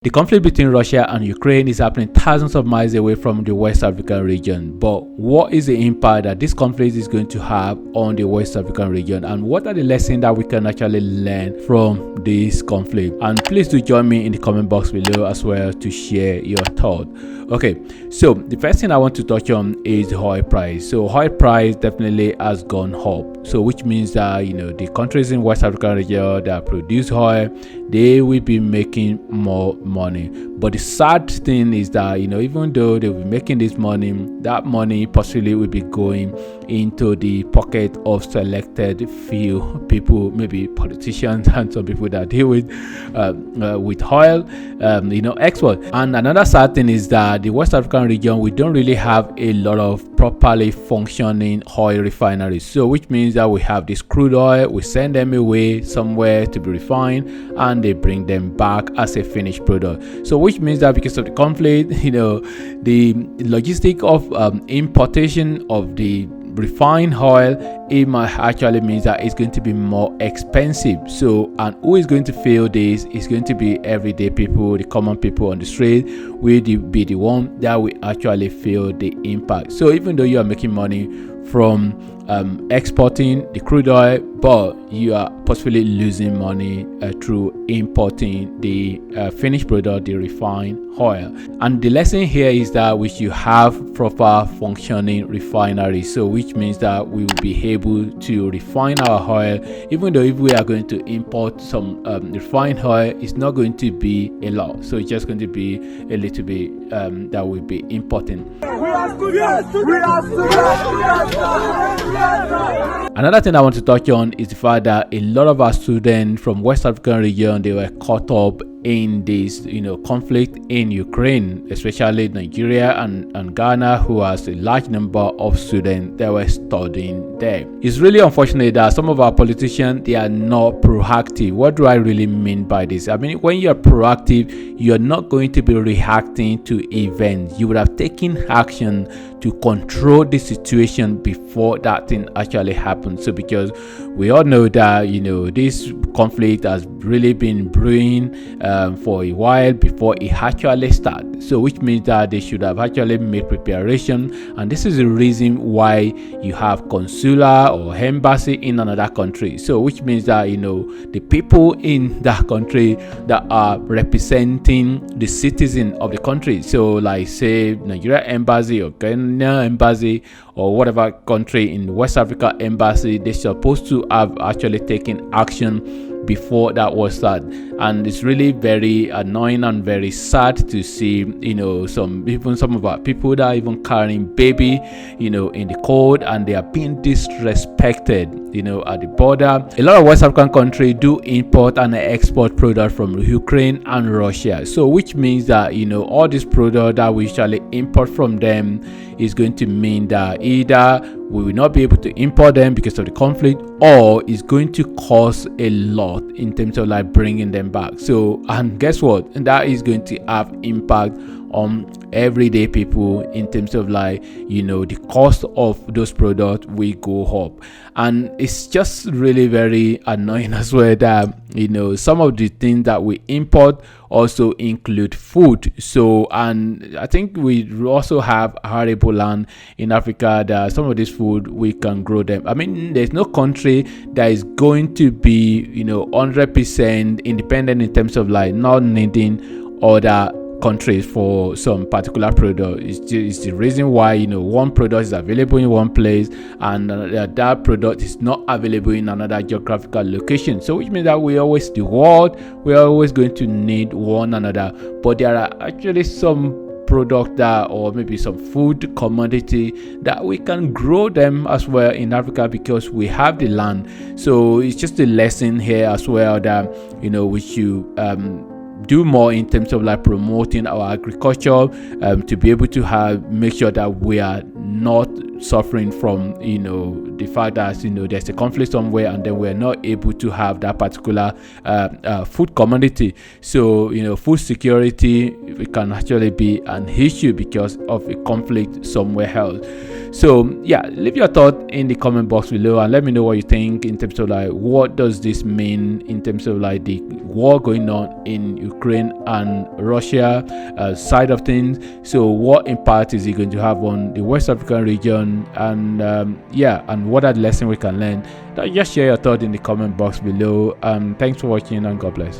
The conflict between Russia and Ukraine is happening thousands of miles away from the West African region. But what is the impact that this conflict is going to have on the West African region, and what are the lessons that we can actually learn from this conflict? And please do join me in the comment box below as well to share your thoughts. Okay, so the first thing I want to touch on is the oil price. So oil price definitely has gone up, so which means that the countries in West African region that produce oil, they will be making more money. But the sad thing is that even though they will be making this money, that money possibly will be going into the pocket of selected few people, maybe politicians and some people that deal with oil export. And another sad thing is that the West African region, we don't really have a lot of properly functioning oil refineries. So which means that we have this crude oil, we send them away somewhere to be refined, and they bring them back as a finished product. So which means that because of the conflict, the logistic of importation of the refined oil, it might actually means that it's going to be more expensive. So, and who is going to feel this? Is going to be everyday people, the common people on the street will be the one that will actually feel the impact. So even though you are making money from exporting the crude oil, but you are possibly losing money through importing the finished product, the refined oil. And the lesson here is that we should have proper functioning refineries. So which means that we will be able to refine our oil. Even though if we are going to import some refined oil, it's not going to be a lot. So it's just going to be a little bit that we'll be importing. Another thing I want to touch on is the fact that a lot of our students from West African region, they were caught up in this conflict in Ukraine, especially Nigeria and Ghana, who has a large number of students that were studying there. It's really unfortunate that some of our politicians, they are not proactive. What do I really mean by this? I mean, when you're proactive, you're not going to be reacting to events. You would have taken action to control the situation before that thing actually happens. So because we all know that this conflict has really been brewing for a while before it actually started. So which means that they should have actually made preparation, and this is the reason why you have consular or embassy in another country. So which means that the people in that country that are representing the citizen of the country, so like say Nigeria embassy or Kenya embassy or whatever country in West Africa embassy, they're supposed to have actually taken action before that was started. And it's really very annoying and very sad to see some of our people that are even carrying baby in the cold, and they are being disrespected at the border. A lot of West African countries do import and export products from Ukraine and Russia, so which means that all these products that we usually import from them is going to mean that either we will not be able to import them because of the conflict, or it's going to cost a lot in terms of like bringing them back. So, and guess what? And that is going to have impact on everyday people in terms of like the cost of those products will go up. And it's just really very annoying as well that some of the things that we import also include food. So, and I think we also have arable land in Africa that some of this food we can grow them. I mean, there's no country that is going to be 100% independent in terms of like not needing other countries for some particular product. It's the reason why one product is available in one place and that product is not available in another geographical location. So which means that we're always going to need one another. But there are actually some product that, or maybe some food commodity that we can grow them as well in Africa because we have the land. So it's just a lesson here as well that we should do more in terms of like promoting our agriculture to be able to make sure that we are not suffering from the fact that there's a conflict somewhere, and then we're not able to have that particular food commodity. So food security, it can actually be an issue because of a conflict somewhere else. So yeah, leave your thought in the comment box below and let me know what you think in terms of like what does this mean in terms of like the war going on in Ukraine and Russia side of things. So what impact is it going to have on the West African region, and and what are the lessons we can learn? Just share your thought in the comment box below. Thanks for watching, and God bless.